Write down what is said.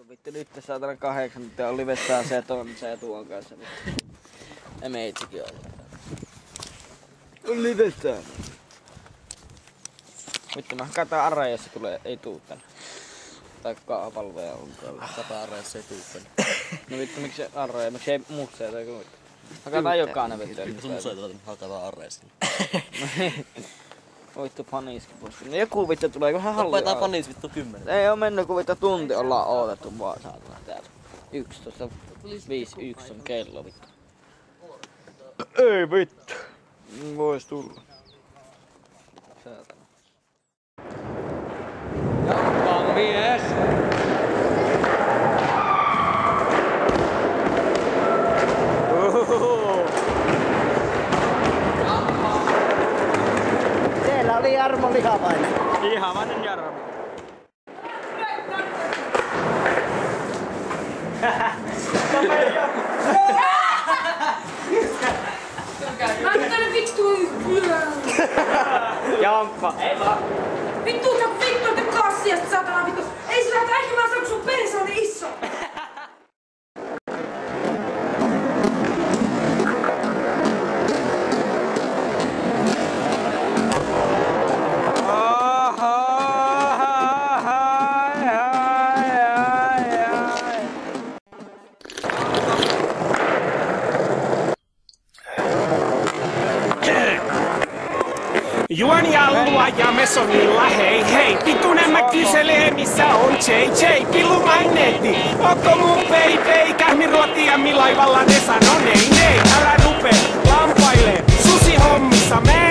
Vittu nyt saatana 8 minuuttia on livettää se tuon kanssa. Ja meitsikin on. On livettää. Vittu mä kataan arraajassa tulee, ei tuu tänne. Tai kaapalveja on täällä. Kataan arraajassa ei tuu tänne. No vittu miksi arraaja, miksi ei muutseja tai kuin vittu. Mä kataan jokainen vittu. Vittu sun museita hakataan arraajassa. Vittu paniiski pois. No joku vittu tulee kohan halli. Lopetaan paniis vittu 10. Ei oo mennyt kun vittu tunti ollaan ootettu vaan saatana täällä. 11.51 on kello vittu. Ei vittu. Vois tulla. Saatana. Jampaan mies! Siellä oli Jarmo Lihavainen. Lihavainen Jarmo. Anna tänne vittu! Jamppa! Ei vaan! Vittu, te kassiasta satana vittu! Ei sillä ehkä mä saanut sun perse on niin iso! Juon jallua ja mesonilla hei hei. Pitunen mä kyselee missä on JJ. Pillu magneetti, onko mun baby? Kähmiruotiammi laivalla ne sanoo nei nei. Älä rupe lampailee, susi hommissa me.